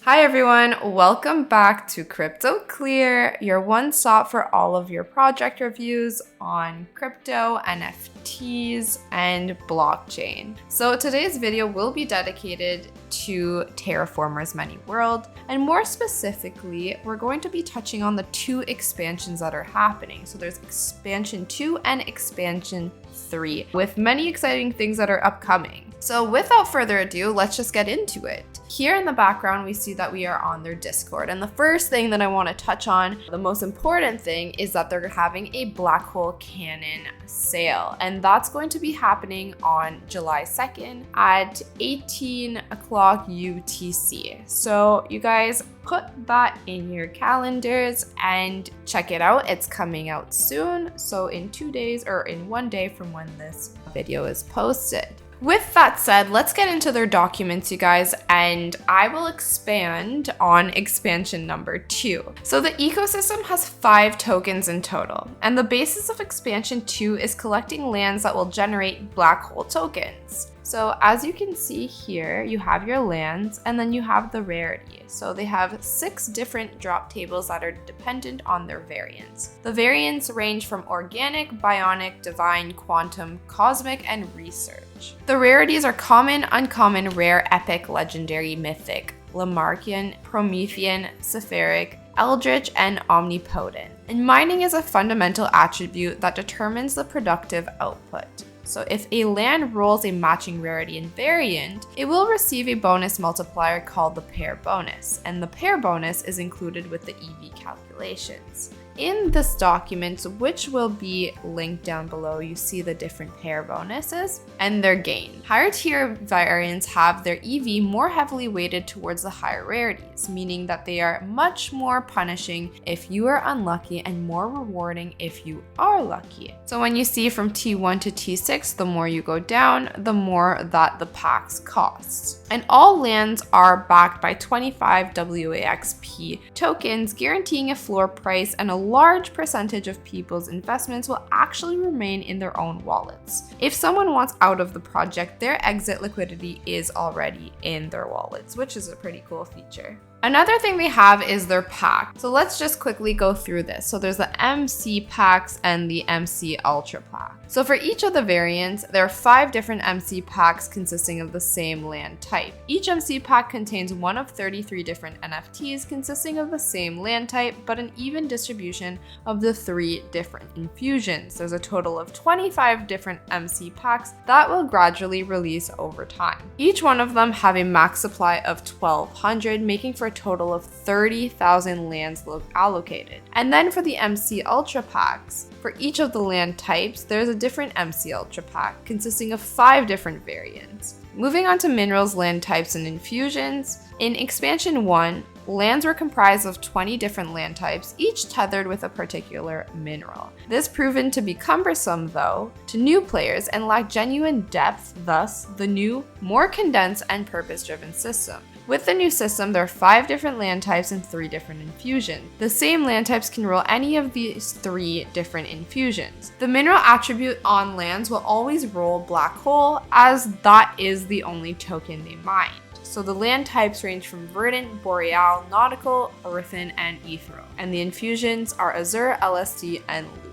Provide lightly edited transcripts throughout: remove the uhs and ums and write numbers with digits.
Hi everyone, welcome back to Crypto Clear, your one stop for all of your project reviews on crypto, NFTs, and blockchain. So today's video will be dedicated to Terraformers Many World, and more specifically, we're going to be touching on the two expansions that are happening. So there's expansion 2 and expansion 3, with many exciting things that are upcoming. So without further ado, let's just get into it. Here in the background, we see that we are on their Discord. And the first thing that I want to touch on, the most important thing, is that they're having a Blackhole Cannon sale. And that's going to be happening on July 2nd at 18 o'clock UTC. So you guys put that in your calendars and check it out. It's coming out soon. So in 2 days or in 1 day from when this video is posted. With that said, let's get into their documents, you guys, and I will expand on expansion number 2. So the ecosystem has 5 tokens in total, and the basis of expansion 2 is collecting lands that will generate black hole tokens. So as you can see here, you have your lands and then you have the rarity. So they have 6 different drop tables that are dependent on their variants. The variants range from organic, bionic, divine, quantum, cosmic, and research. The rarities are common, uncommon, rare, epic, legendary, mythic, Lamarckian, Promethean, Sephiric, Eldritch, and Omnipotent. And mining is a fundamental attribute that determines the productive output. So if a land rolls a matching rarity and variant, it will receive a bonus multiplier called the pair bonus, and the pair bonus is included with the EV calculations. In this document, which will be linked down below, you see the different pair bonuses and their gain. Higher tier variants have their EV more heavily weighted towards the higher rarities, meaning that they are much more punishing if you are unlucky and more rewarding if you are lucky. So when you see from T1 to T6, the more you go down, the more that the packs cost. And all lands are backed by 25 WAXP tokens, guaranteeing a floor price, and a large percentage of people's investments will actually remain in their own wallets. If someone wants out of the project, their exit liquidity is already in their wallets, which is a pretty cool feature. Another thing they have is their pack. So let's just quickly go through this. So there's the MC packs and the MC Ultra pack. So for each of the variants, there are 5 different MC packs consisting of the same land type. Each MC pack contains one of 33 different NFTs consisting of the same land type, but an even distribution of the 3 different infusions. There's a total of 25 different MC packs that will gradually release over time. Each one of them have a max supply of 1,200, making for a total of 30,000 lands allocated. And then for the MC Ultra packs, for each of the land types, there's a different MC Ultra pack consisting of 5 different variants. Moving on to minerals, land types, and infusions, in expansion 1, lands were comprised of 20 different land types, each tethered with a particular mineral. This proven to be cumbersome, though, to new players and lacked genuine depth, thus the new, more condensed and purpose-driven system. With the new system, there are 5 different land types and 3 different infusions. The same land types can roll any of these 3 different infusions. The mineral attribute on lands will always roll black hole, as that is the only token they mine. So the land types range from verdant, boreal, nautical, earthen, and ethereal. And the infusions are azure, LSD, and loop.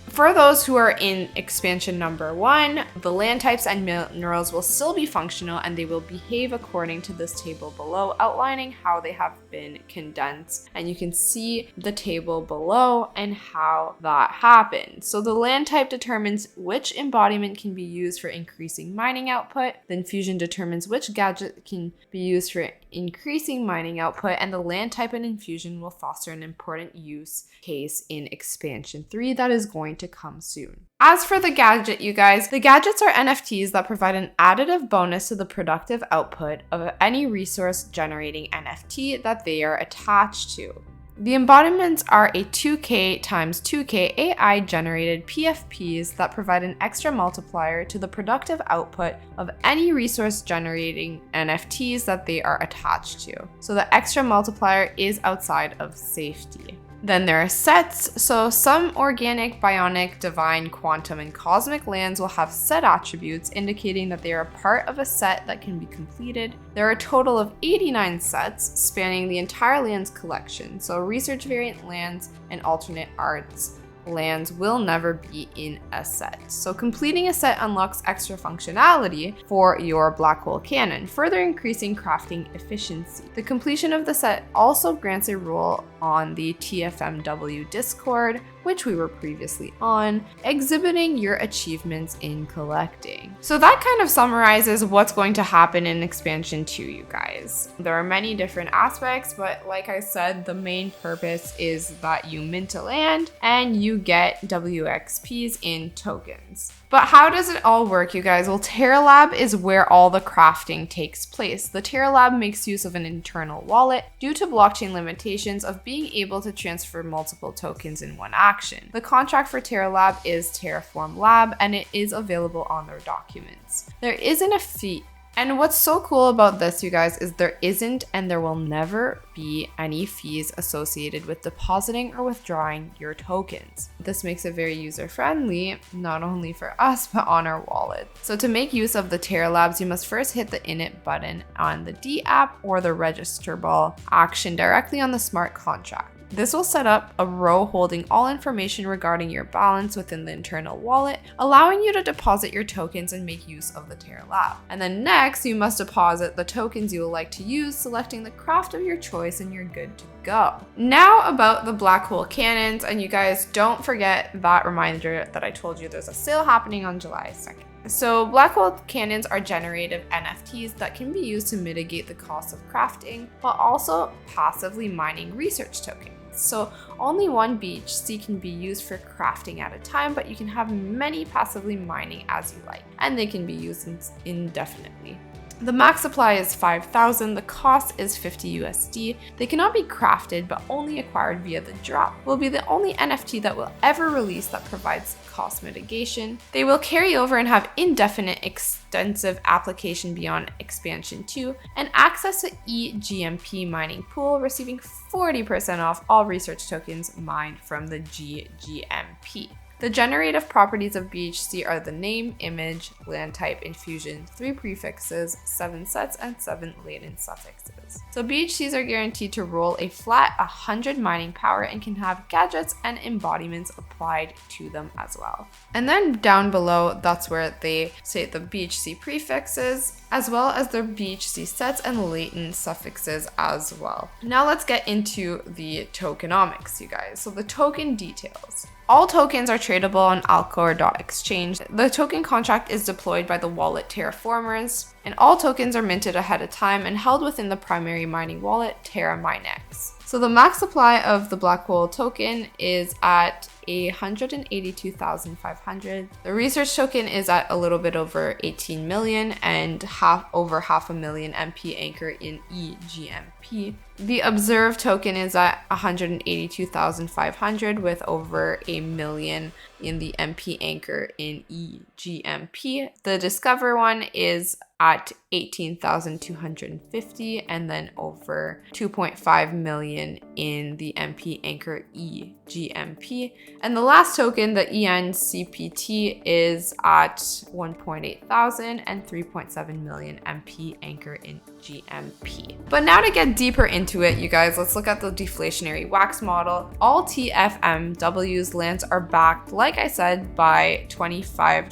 For those who are in expansion number 1, the land types and minerals will still be functional and they will behave according to this table below, outlining how they have been condensed. And you can see the table below and how that happens. So the land type determines which embodiment can be used for increasing mining output. The infusion determines which gadget can be used for increasing mining output, and the land type and infusion will foster an important use case in expansion 3 that is going to come soon. As for the gadget, you guys, the gadgets are NFTs that provide an additive bonus to the productive output of any resource generating NFT that they are attached to. The embodiments are a 2K x 2K AI generated PFPs that provide an extra multiplier to the productive output of any resource generating NFTs that they are attached to. So the extra multiplier is outside of safety. Then there are sets, so some organic, bionic, divine, quantum, and cosmic lands will have set attributes indicating that they are a part of a set that can be completed. There are a total of 89 sets spanning the entire lands collection, so research variant lands and alternate arts lands will never be in a set. So completing a set unlocks extra functionality for your Blackhole Cannon, further increasing crafting efficiency. The completion of the set also grants a role on the TFMW Discord, which we were previously on, exhibiting your achievements in collecting. So that kind of summarizes what's going to happen in expansion 2, you guys. There are many different aspects, but like I said, the main purpose is that you mint a land and you get WXPs in tokens. But how does it all work, you guys? Well, TerraLab is where all the crafting takes place. The TerraLab makes use of an internal wallet due to blockchain limitations of being able to transfer multiple tokens in one action. The contract for TerraLab is Terraform Lab, and it is available on their documents. There isn't a fee. And what's so cool about this, you guys, is there isn't and there will never be any fees associated with depositing or withdrawing your tokens. This makes it very user-friendly, not only for us, but on our wallet. So to make use of the TerraLabs, you must first hit the init button on the D app or the registerable action directly on the smart contract. This will set up a row holding all information regarding your balance within the internal wallet, allowing you to deposit your tokens and make use of the TerraLab. And then next, you must deposit the tokens you would like to use, selecting the craft of your choice, and you're good to go. Now about the Blackhole Cannons, and you guys don't forget that reminder that I told you there's a sale happening on July 2nd. So Blackhole Cannons are generative NFTs that can be used to mitigate the cost of crafting, while also passively mining research tokens. So only one BHC can be used for crafting at a time, but you can have many passively mining as you like, and they can be used indefinitely. The max supply is 5,000, the cost is 50 USD. They cannot be crafted, but only acquired via the drop. Will be the only NFT that will ever release that provides cost mitigation. They will carry over and have indefinite extensive application beyond expansion 2 and access to eGMP mining pool, receiving 40% off all research tokens mined from the GGMP. The generative properties of BHC are the name, image, land type, infusion, 3 prefixes, 7 sets, and 7 latent suffixes. So BHCs are guaranteed to roll a flat 100 mining power and can have gadgets and embodiments applied to them as well. And then down below, that's where they state the BHC prefixes, as well as their BHC sets and latent suffixes as well. Now let's get into the tokenomics, you guys. So the token details. All tokens are tradable on Alcor.exchange. The token contract is deployed by the wallet Terraformers, and all tokens are minted ahead of time and held within the primary mining wallet TerraMineX. So the max supply of the Blackhole token is at 182,500. The research token is at a little bit over 18 million and over half a million MP anchor in eGMP. The observed token is at 182,500 with over a million in the MP anchor in eGMP. The discover one is at 18,250 and then over 2.5 million in the MP anchor eGMP. And the last token, the ENCPT, is at 1.8 thousand and 3.7 million MP anchor in GMP. But now to get deeper into it, you guys, let's look at the deflationary wax model. All TFMW's lands are backed, like I said, by $25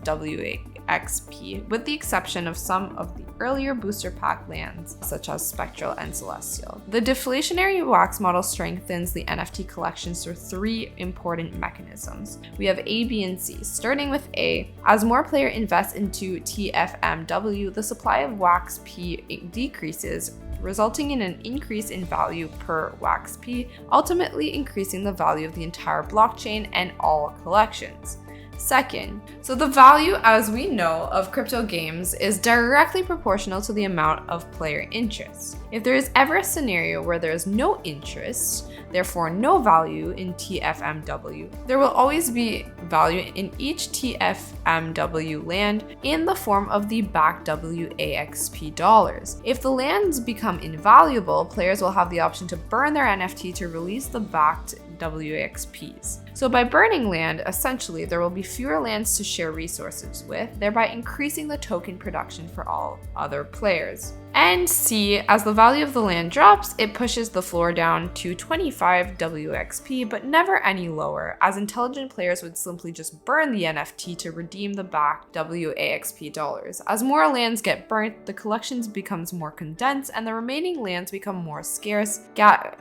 WXP, with the exception of some of the earlier booster pack lands, such as Spectral and Celestial. The deflationary wax model strengthens the NFT collections through 3 important mechanisms. We have A, B, and C. Starting with A, as more players invest into TFMW, the supply of wax P decreases, resulting in an increase in value per wax P, ultimately increasing the value of the entire blockchain and all collections. Second, so the value, as we know, of crypto games is directly proportional to the amount of player interest. If there is ever a scenario where there is no interest, therefore no value in TFMW, there will always be value in each TFMW land in the form of the backed WAXP dollars. If the lands become invaluable, players will have the option to burn their NFT to release the backed WAXPs. So by burning land, essentially there will be fewer lands to share resources with, thereby increasing the token production for all other players. And C, as the value of the land drops, it pushes the floor down to 25 WXP, but never any lower, as intelligent players would simply just burn the NFT to redeem the backed WAXP dollars. As more lands get burnt, the collections becomes more condensed and the remaining lands become more scarce,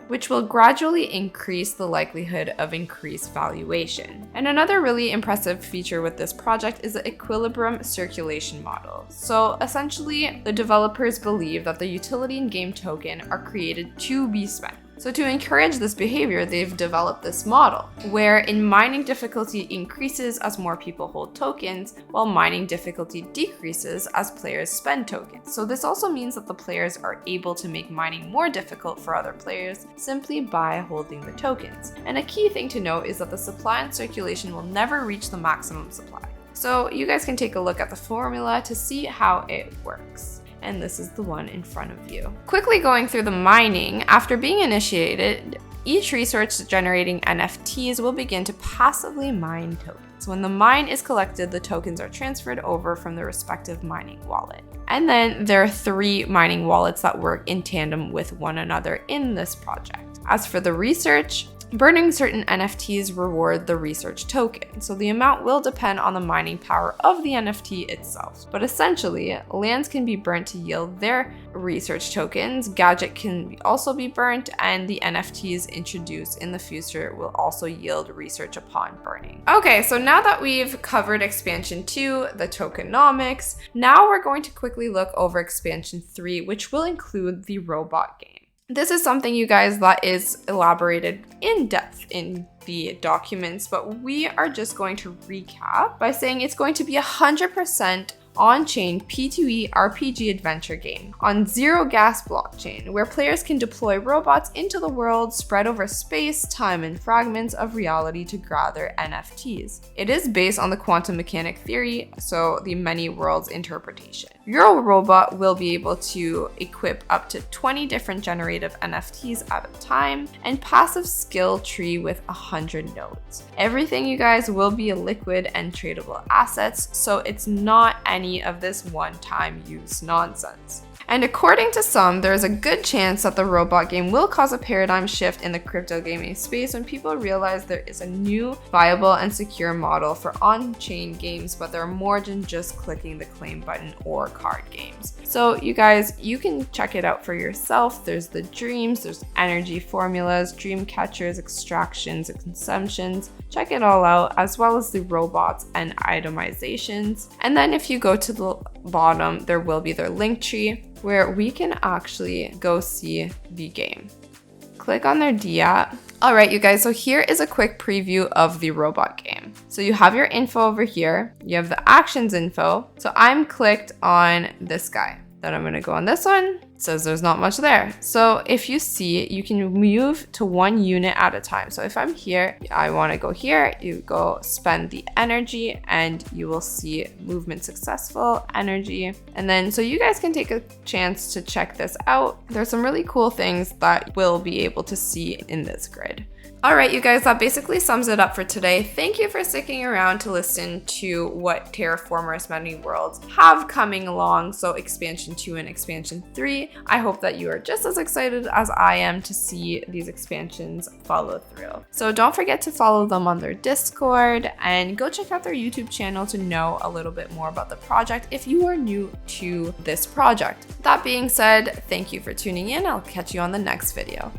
which will gradually increase the likelihood of increased valuation. And another really impressive feature with this project is the equilibrium circulation model. So essentially, the developers believe that the utility and game token are created to be spent. So to encourage this behavior, they've developed this model, wherein mining difficulty increases as more people hold tokens, while mining difficulty decreases as players spend tokens. So this also means that the players are able to make mining more difficult for other players simply by holding the tokens. And a key thing to note is that the supply and circulation will never reach the maximum supply. So you guys can take a look at the formula to see how it works. And this is the one in front of you. Quickly going through the mining, after being initiated, each resource generating NFTs will begin to passively mine tokens. When the mine is collected, the tokens are transferred over from the respective mining wallet. And then there are 3 mining wallets that work in tandem with one another in this project. As for the research, burning certain NFTs reward the research token, so the amount will depend on the mining power of the NFT itself. But essentially, lands can be burnt to yield their research tokens, gadget can also be burnt, and the NFTs introduced in the future will also yield research upon burning. Okay, so now that we've covered expansion 2, the tokenomics, now we're going to quickly look over expansion 3, which will include the robot game. This is something, you guys, that is elaborated in depth in the documents, but we are just going to recap by saying it's going to be 100% on-chain P2E RPG adventure game on zero gas blockchain, where players can deploy robots into the world, spread over space, time, and fragments of reality to gather NFTs. It is based on the quantum mechanic theory, so the many worlds interpretation. Your robot will be able to equip up to 20 different generative NFTs at a time, and passive skill tree with 100 nodes. Everything, you guys, will be a liquid and tradable assets, so it's not any of this one-time use nonsense. And according to some, there is a good chance that the robot game will cause a paradigm shift in the crypto gaming space when people realize there is a new, viable, and secure model for on-chain games, but there are more than just clicking the claim button or card games. So you guys, you can check it out for yourself. There's the dreams, there's energy formulas, dream catchers, extractions, and consumptions. Check it all out, as well as the robots and itemizations. And then if you go to the bottom, there will be their link tree, where we can actually go see the game. Click on their DApp. All right, you guys, so here is a quick preview of the robot game. So you have your info over here. You have the actions info. So I'm clicked on this guy. Then I'm gonna go on this one. It says there's not much there. So if you see, you can move to one unit at a time. So if I'm here, I wanna go here, you go spend the energy and you will see movement successful, energy. And then, so you guys can take a chance to check this out. There's some really cool things that we'll be able to see in this grid. All right, you guys, that basically sums it up for today. Thank you for sticking around to listen to what Terraformers Many Worlds have coming along, so expansion 2 and expansion 3. I hope that you are just as excited as I am to see these expansions follow through. So don't forget to follow them on their Discord and go check out their YouTube channel to know a little bit more about the project if you are new to this project. That being said, thank you for tuning in. I'll catch you on the next video.